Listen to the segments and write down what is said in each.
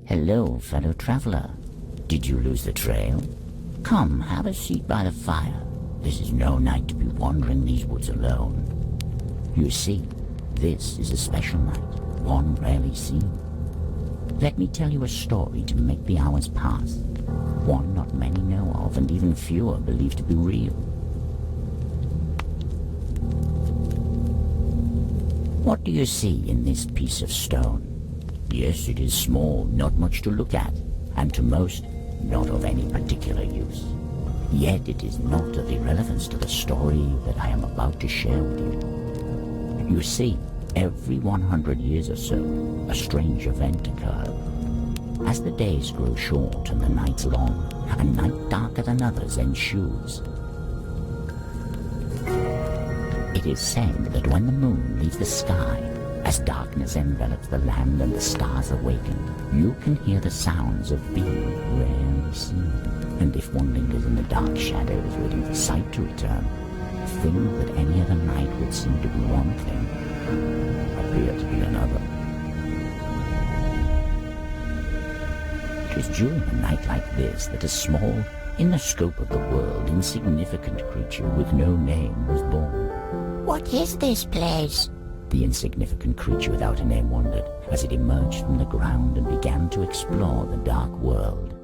Hello, fellow traveler. Did you lose the trail? Come, have a seat by the fire. This is no night to be wandering these woods alone. You see, this is a special night, one rarely seen. Let me tell you a story to make the hours pass, one not many know of and even fewer believe to be real. What do you see in this piece of stone? Yes, it is small, not much to look at, and to most, not of any particular use. Yet it is not of irrelevance to the story that I am about to share with you. You see, every 100 years or so, a strange event occurs. As the days grow short and the nights long, a night darker than others ensues. It is said that when the moon leaves the sky, as darkness envelops the land and the stars awaken, you can hear the sounds of being rarely seen. And if one lingers in the dark shadows waiting for sight to return, things that any other night would seem to be one thing appear to be another. It is during a night like this that a small, in the scope of the world, insignificant creature with no name was born. What is this place? The insignificant creature without a name wondered as it emerged from the ground and began to explore the dark world.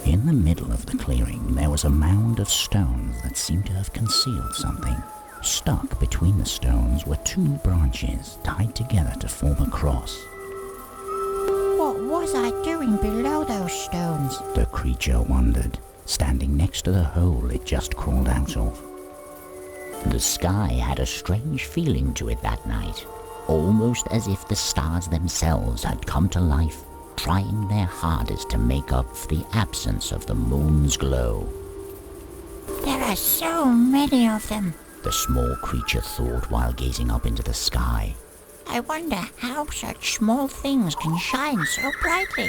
In the middle of the clearing, there was a mound of stones that seemed to have concealed something. Stuck between the stones were two branches tied together to form a cross. What was I doing below those stones? The creature wondered, standing next to the hole it just crawled out of. The sky had a strange feeling to it that night, almost as if the stars themselves had come to life, trying their hardest to make up for the absence of the moon's glow. There are so many of them, the small creature thought while gazing up into the sky. I wonder how such small things can shine so brightly.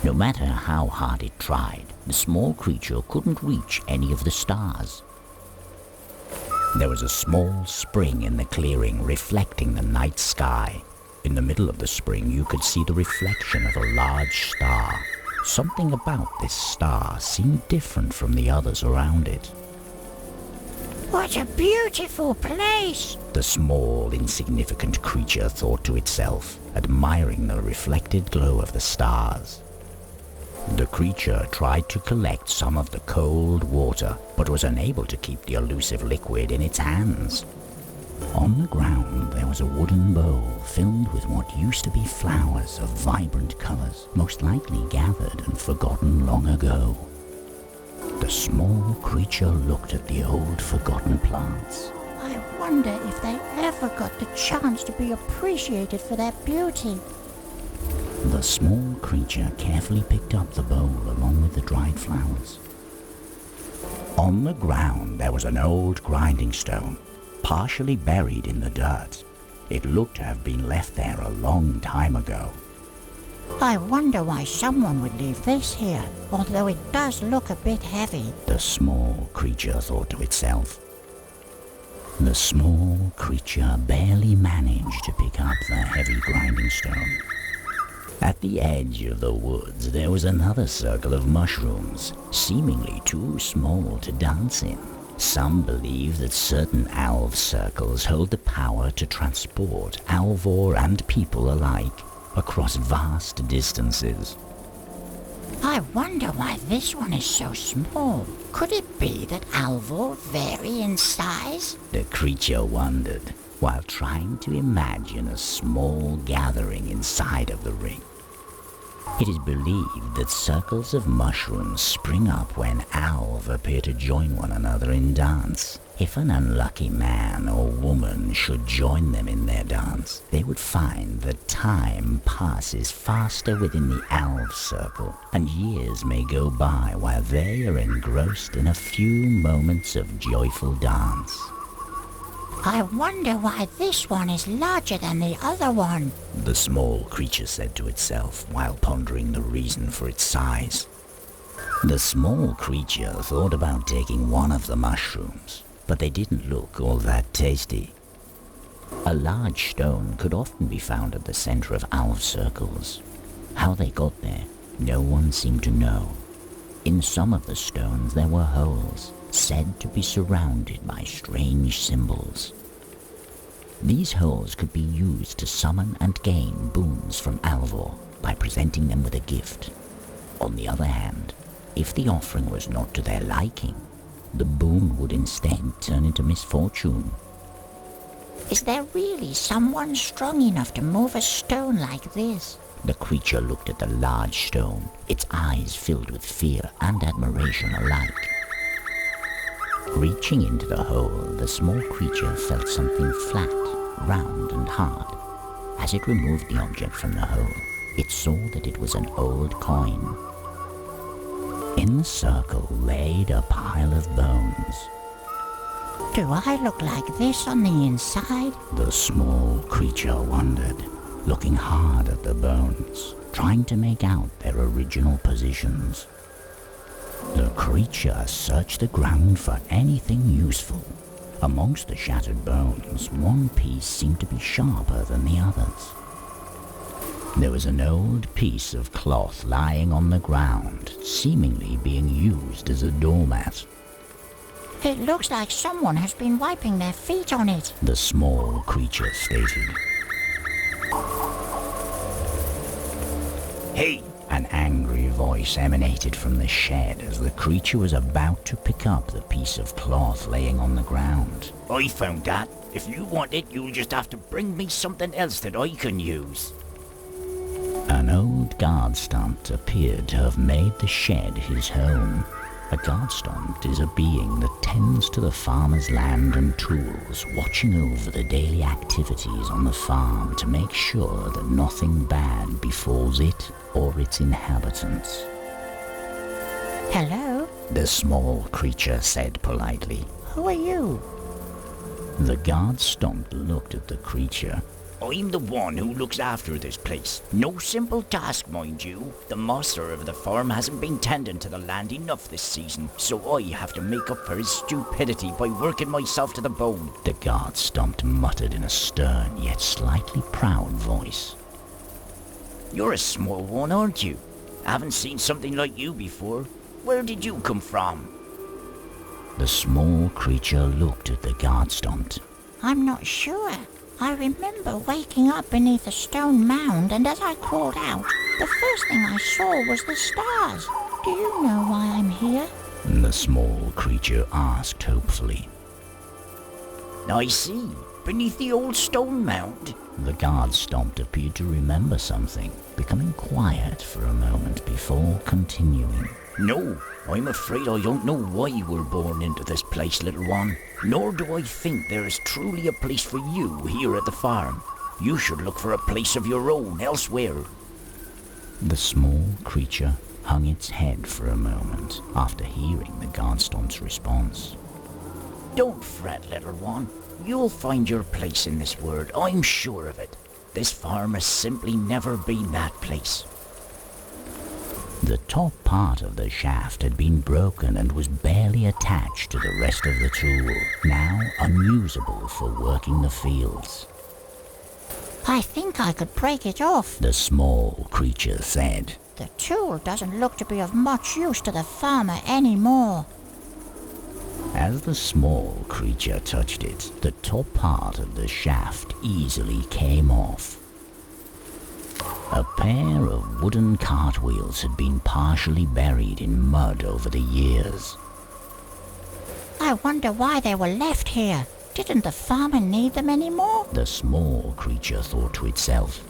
No matter how hard it tried, the small creature couldn't reach any of the stars. There was a small spring in the clearing reflecting the night sky. In the middle of the spring you could see the reflection of a large star. Something about this star seemed different from the others around it. What a beautiful place! The small, insignificant creature thought to itself, admiring the reflected glow of the stars. The creature tried to collect some of the cold water, but was unable to keep the elusive liquid in its hands. On the ground there was a wooden bowl filled with what used to be flowers of vibrant colors, most likely gathered and forgotten long ago. The small creature looked at the old forgotten plants. I wonder if they ever got the chance to be appreciated for their beauty. The small creature carefully picked up the bowl along with the dried flowers. On the ground there was an old grinding stone, partially buried in the dirt. It looked to have been left there a long time ago. I wonder why someone would leave this here, although it does look a bit heavy. The small creature thought to itself. The small creature barely managed to pick up the heavy grinding stone. At the edge of the woods there was another circle of mushrooms, seemingly too small to dance in. Some believe that certain alv circles hold the power to transport alvor and people alike across vast distances. I wonder why this one is so small. Could it be that alvor vary in size? The creature wondered, while trying to imagine a small gathering inside of the ring. It is believed that circles of mushrooms spring up when alv appear to join one another in dance. If an unlucky man or woman should join them in their dance, they would find that time passes faster within the alv circle, and years may go by while they are engrossed in a few moments of joyful dance. I wonder why this one is larger than the other one, the small creature said to itself while pondering the reason for its size. The small creature thought about taking one of the mushrooms, but they didn't look all that tasty. A large stone could often be found at the center of owl circles. How they got there, no one seemed to know. In some of the stones there were holes, said to be surrounded by strange symbols. These holes could be used to summon and gain boons from Alvor by presenting them with a gift. On the other hand, if the offering was not to their liking, the boon would instead turn into misfortune. Is there really someone strong enough to move a stone like this? The creature looked at the large stone, its eyes filled with fear and admiration alike. Reaching into the hole, the small creature felt something flat, round and hard. As it removed the object from the hole, it saw that it was an old coin. In the circle laid a pile of bones. Do I look like this on the inside? The small creature wondered, looking hard at the bones, trying to make out their original positions. The creature searched the ground for anything useful. Amongst the shattered bones, one piece seemed to be sharper than the others. There was an old piece of cloth lying on the ground, seemingly being used as a doormat. It looks like someone has been wiping their feet on it, the small creature stated. Hey! An angry voice emanated from the shed as the creature was about to pick up the piece of cloth laying on the ground. I found that. If you want it, you'll just have to bring me something else that I can use. An old guard stump appeared to have made the shed his home. A guard stump is a being that tends to the farmer's land and tools, watching over the daily activities on the farm to make sure that nothing bad befalls it or its inhabitants. Hello? The small creature said politely. Who are you? The guard stump looked at the creature. I'm the one who looks after this place. No simple task, mind you. The master of the farm hasn't been tending to the land enough this season, so I have to make up for his stupidity by working myself to the bone. The guard stump muttered in a stern yet slightly proud voice. You're a small one, aren't you? I haven't seen something like you before. Where did you come from? The small creature looked at the guard stump. I'm not sure. I remember waking up beneath a stone mound, and as I crawled out, the first thing I saw was the stars. Do you know why I'm here? The small creature asked hopefully. I see. Beneath the old stone mound. The guard stump appeared to remember something, becoming quiet for a moment before continuing. No, I'm afraid I don't know why you were born into this place, little one. Nor do I think there is truly a place for you here at the farm. You should look for a place of your own elsewhere. The small creature hung its head for a moment after hearing the guard stump's response. Don't fret, little one. You'll find your place in this world, I'm sure of it. This farm has simply never been that place. The top part of the shaft had been broken and was barely attached to the rest of the tool, now unusable for working the fields. I think I could break it off, the small creature said. The tool doesn't look to be of much use to the farmer anymore. As the small creature touched it, the top part of the shaft easily came off. A pair of wooden cartwheels had been partially buried in mud over the years. I wonder why they were left here. Didn't the farmer need them anymore? The small creature thought to itself.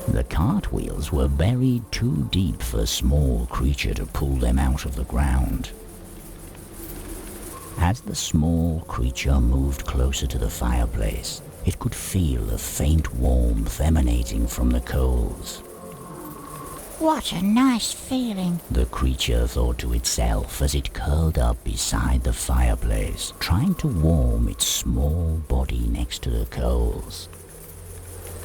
The cartwheels were buried too deep for a small creature to pull them out of the ground. As the small creature moved closer to the fireplace, it could feel a faint warmth emanating from the coals. What a nice feeling, the creature thought to itself as it curled up beside the fireplace, trying to warm its small body next to the coals.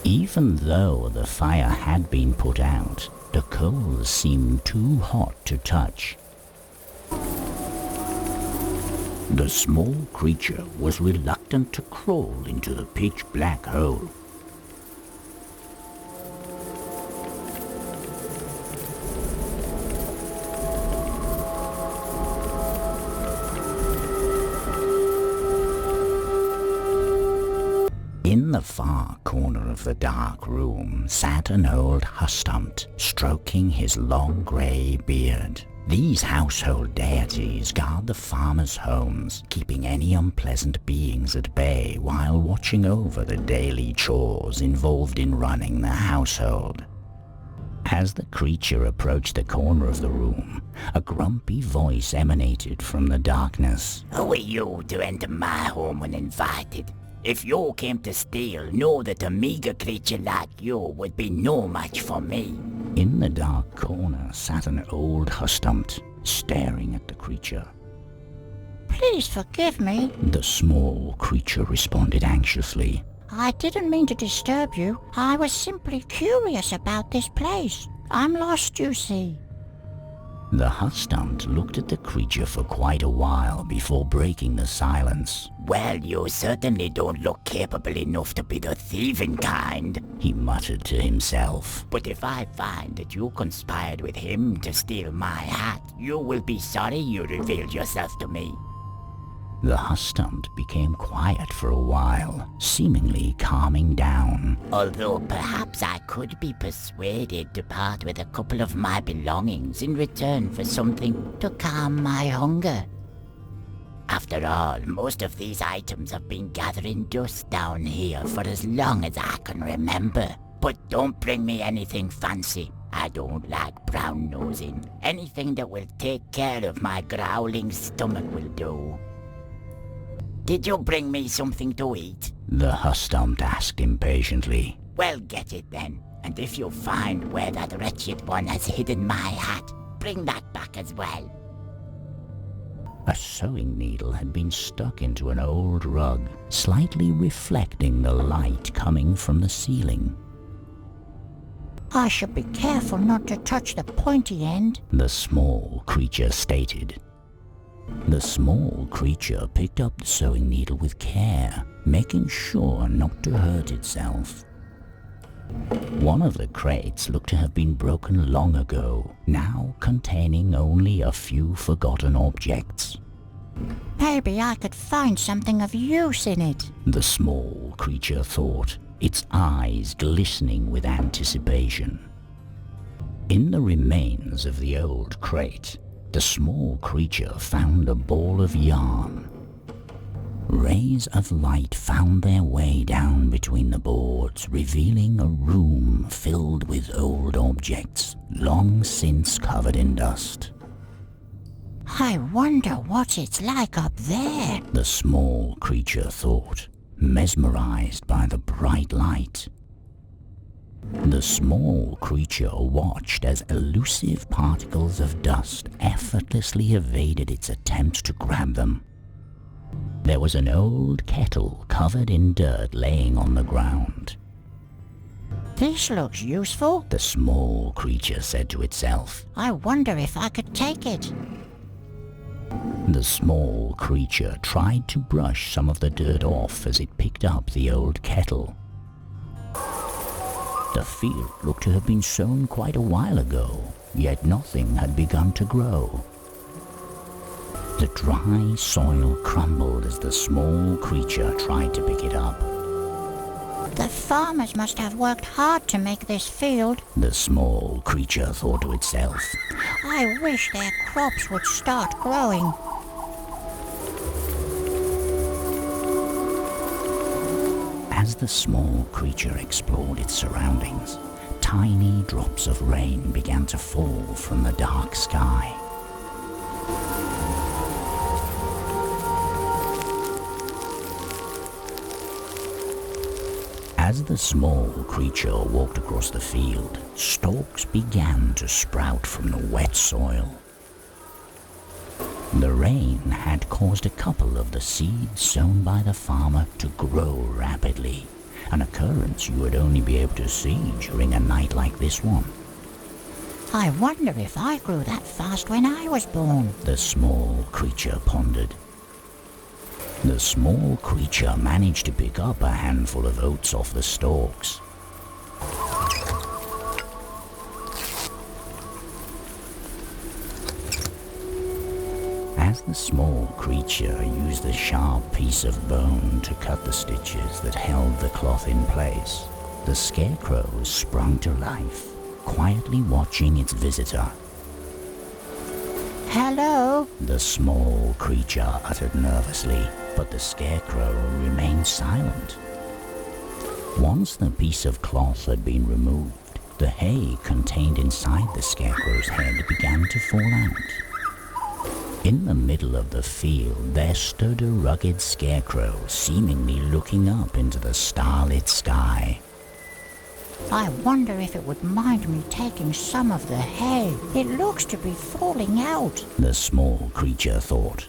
Even though the fire had been put out, The coals seemed too hot to touch. The small creature was reluctant to crawl into the pitch-black hole. In the far corner of the dark room sat an old hustumpt, stroking his long grey beard. These household deities guard the farmers' homes, keeping any unpleasant beings at bay while watching over the daily chores involved in running the household. As the creature approached the corner of the room, a grumpy voice emanated from the darkness. "Who are you to enter my home uninvited? If you came to steal, know that a meager creature like you would be no match for me." In the dark corner sat an old hustumpt, staring at the creature. Please forgive me. The small creature responded anxiously. I didn't mean to disturb you. I was simply curious about this place. I'm lost, you see. The hustumpt looked at the creature for quite a while before breaking the silence. "Well, you certainly don't look capable enough to be the thieving kind," he muttered to himself. "But if I find that you conspired with him to steal my hat, you will be sorry you revealed yourself to me." The hustumpt became quiet for a while, seemingly calming down. "Although perhaps I could be persuaded to part with a couple of my belongings in return for something to calm my hunger. After all, most of these items have been gathering dust down here for as long as I can remember. But don't bring me anything fancy. I don't like brown nosing. Anything that will take care of my growling stomach will do." "Did you bring me something to eat?" the hustumpt asked impatiently. "Well, get it then. And if you find where that wretched one has hidden my hat, bring that back as well." A sewing needle had been stuck into an old rug, slightly reflecting the light coming from the ceiling. I should be careful not to touch the pointy end, the small creature stated. The small creature picked up the sewing needle with care, making sure not to hurt itself. One of the crates looked to have been broken long ago, now containing only a few forgotten objects. Maybe I could find something of use in it, the small creature thought, its eyes glistening with anticipation. In the remains of the old crate, the small creature found a ball of yarn. Rays of light found their way down between the boards, revealing a room filled with old objects, long since covered in dust. I wonder what it's like up there, the small creature thought, mesmerized by the bright light. The small creature watched as elusive particles of dust effortlessly evaded its attempts to grab them. There was an old kettle covered in dirt laying on the ground. This looks useful, the small creature said to itself. I wonder if I could take it. The small creature tried to brush some of the dirt off as it picked up the old kettle. The field looked to have been sown quite a while ago, yet nothing had begun to grow. The dry soil crumbled as the small creature tried to pick it up. The farmers must have worked hard to make this field, the small creature thought to itself. I wish their crops would start growing. As the small creature explored its surroundings, tiny drops of rain began to fall from the dark sky. As the small creature walked across the field, stalks began to sprout from the wet soil. The rain had caused a couple of the seeds sown by the farmer to grow rapidly, an occurrence you would only be able to see during a night like this one. I wonder if I grew that fast when I was born. The small creature pondered. The small creature managed to pick up a handful of oats off the stalks. As the small creature used the sharp piece of bone to cut the stitches that held the cloth in place, the scarecrow sprung to life, quietly watching its visitor. Hello? The small creature uttered nervously, but the scarecrow remained silent. Once the piece of cloth had been removed, the hay contained inside the scarecrow's head began to fall out. In the middle of the field there stood a rugged scarecrow, seemingly looking up into the starlit sky. I wonder if it would mind me taking some of the hay. It looks to be falling out. The small creature thought.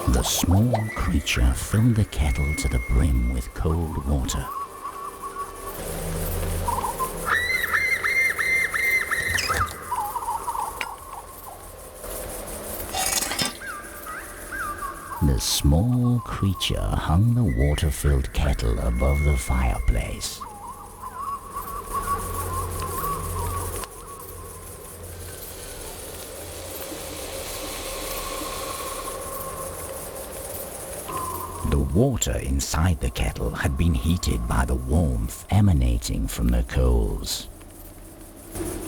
The small creature filled the kettle to the brim with cold water. The small creature hung the water-filled kettle above the fireplace. The water inside the kettle had been heated by the warmth emanating from the coals.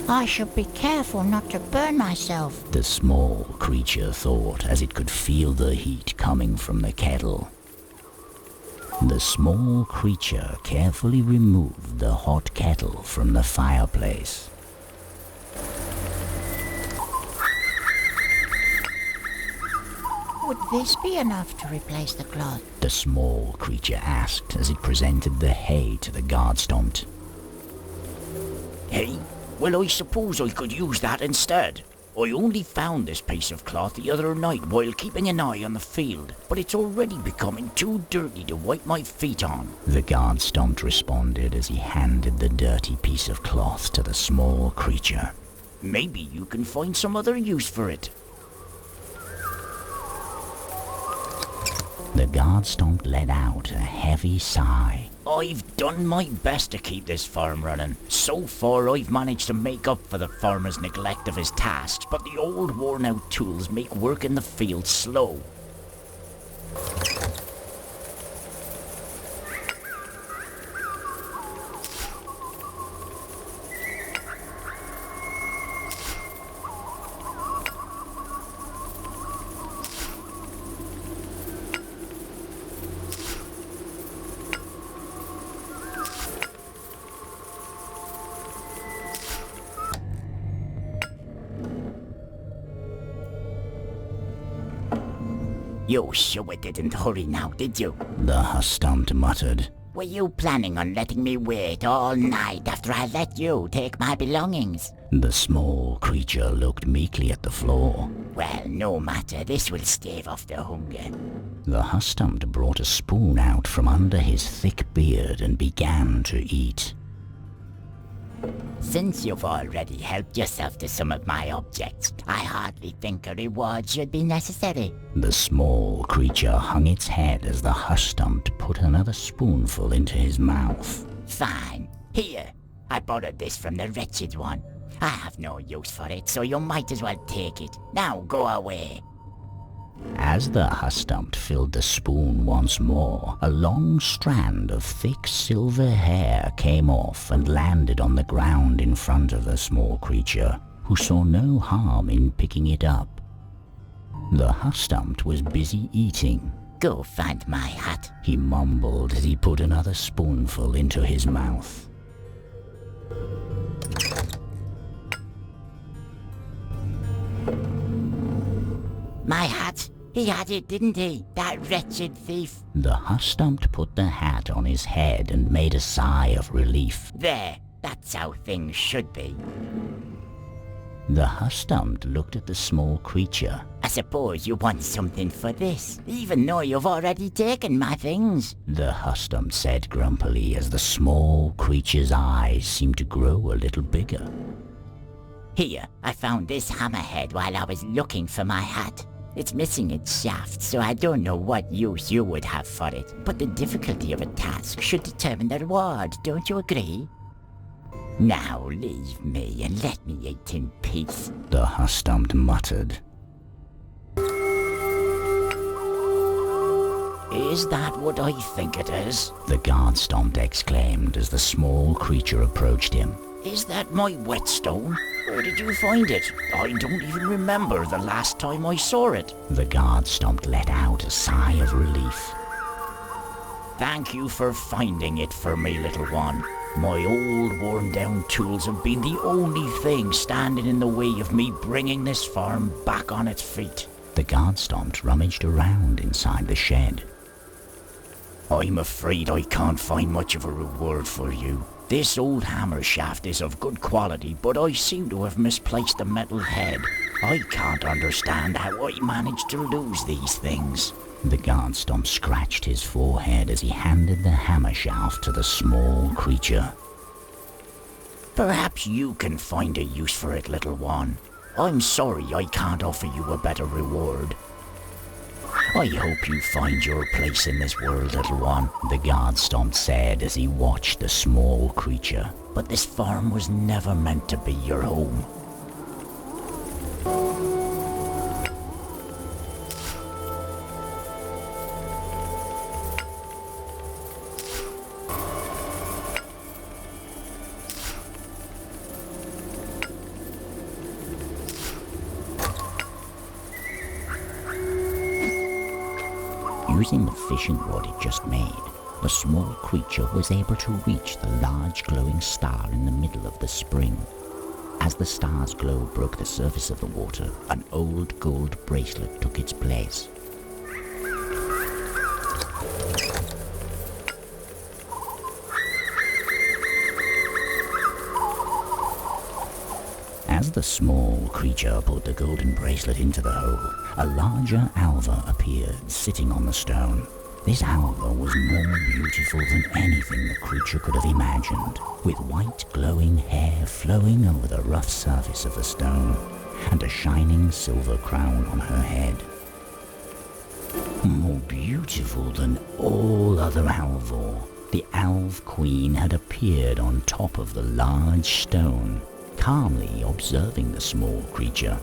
I should be careful not to burn myself. The small creature thought as it could feel the heat coming from the kettle. The small creature carefully removed the hot kettle from the fireplace. Would this be enough to replace the cloth? The small creature asked as it presented the hay to the guard stomped. Hey? Well, I suppose I could use that instead. I only found this piece of cloth the other night while keeping an eye on the field, but it's already becoming too dirty to wipe my feet on. The guard stomped responded as he handed the dirty piece of cloth to the small creature. Maybe you can find some other use for it. The guard stomp let out a heavy sigh. I've done my best to keep this farm running. So far I've managed to make up for the farmer's neglect of his tasks, but the old worn-out tools make work in the field slow. You sure didn't hurry now, did you? The husk-stumped muttered. Were you planning on letting me wait all night after I let you take my belongings? The small creature looked meekly at the floor. Well, no matter, this will stave off the hunger. The husk-stumped brought a spoon out from under his thick beard and began to eat. Since you've already helped yourself to some of my objects, I hardly think a reward should be necessary. The small creature hung its head as the husk-stumped put another spoonful into his mouth. Fine. Here, I borrowed this from the wretched one. I have no use for it, so you might as well take it. Now go away. As the husk-stumped filled the spoon once more, a long strand of thick silver hair came off and landed on the ground in front of the small creature, who saw no harm in picking it up. The husk-stumped was busy eating. Go find my hat, he mumbled as he put another spoonful into his mouth. My hat? He had it, didn't he? That wretched thief. The husk-stumped put the hat on his head and made a sigh of relief. There, that's how things should be. The Hustump looked at the small creature. I suppose you want something for this, even though you've already taken my things. The Hustump said grumpily as the small creature's eyes seemed to grow a little bigger. Here, I found this hammerhead while I was looking for my hat. It's missing its shaft, so I don't know what use you would have for it, but the difficulty of a task should determine the reward, don't you agree? Now leave me and let me eat in peace. The Hustump muttered. Is that what I think it is? The guard Stomp exclaimed as the small creature approached him. Is that my whetstone? Where did you find it? I don't even remember the last time I saw it. The guard Stomp let out a sigh of relief. Thank you for finding it for me, little one. My old worn-down tools have been the only thing standing in the way of me bringing this farm back on its feet. The guard Stomp rummaged around inside the shed. I'm afraid I can't find much of a reward for you. This old hammer shaft is of good quality, but I seem to have misplaced the metal head. I can't understand how I managed to lose these things. The guard Stomp scratched his forehead as he handed the hammer shaft to the small creature. Perhaps you can find a use for it, little one. I'm sorry I can't offer you a better reward. I hope you find your place in this world, little one, the guard Stomp said as he watched the small creature. But this farm was never meant to be your home. Using the fishing rod it just made, the small creature was able to reach the large glowing star in the middle of the spring. As the star's glow broke the surface of the water, an old gold bracelet took its place. As the small creature put the golden bracelet into the hole, a larger alva appeared, sitting on the stone. This alva was more beautiful than anything the creature could have imagined, with white glowing hair flowing over the rough surface of the stone, and a shining silver crown on her head. More beautiful than all other Alvor, the Alv Queen had appeared on top of the large stone, calmly observing the small creature.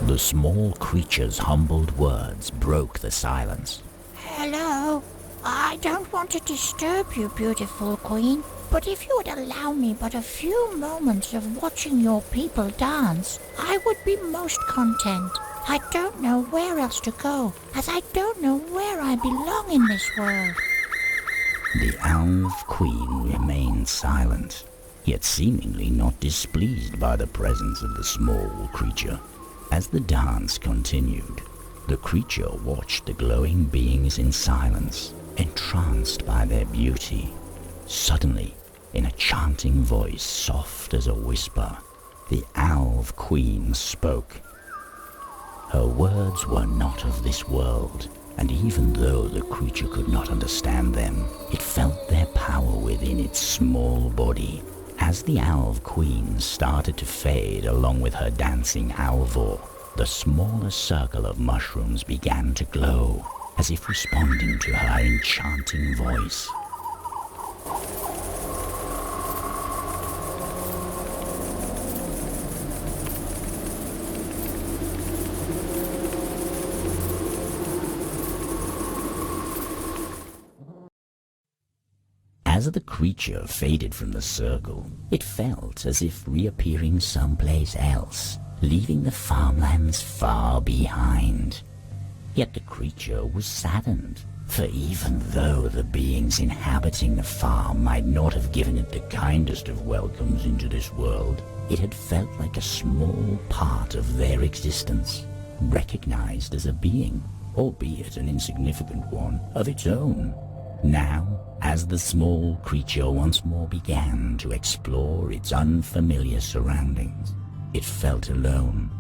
The small creature's humbled words broke the silence. Hello. I don't want to disturb you, beautiful queen, but if you would allow me but a few moments of watching your people dance, I would be most content. I don't know where else to go, as I don't know where I belong in this world. The Alv Queen remained silent, yet seemingly not displeased by the presence of the small creature. As the dance continued, the creature watched the glowing beings in silence, entranced by their beauty. Suddenly, in a chanting voice soft as a whisper, the Alv Queen spoke. Her words were not of this world, and even though the creature could not understand them, it felt their power within its small body. As the Alv Queen started to fade along with her dancing Alvor, the smaller circle of mushrooms began to glow, as if responding to her enchanting voice. As the creature faded from the circle, it felt as if reappearing someplace else, leaving the farmlands far behind. Yet the creature was saddened, for even though the beings inhabiting the farm might not have given it the kindest of welcomes into this world, it had felt like a small part of their existence, recognized as a being, albeit an insignificant one, of its own. Now, as the small creature once more began to explore its unfamiliar surroundings, It felt alone.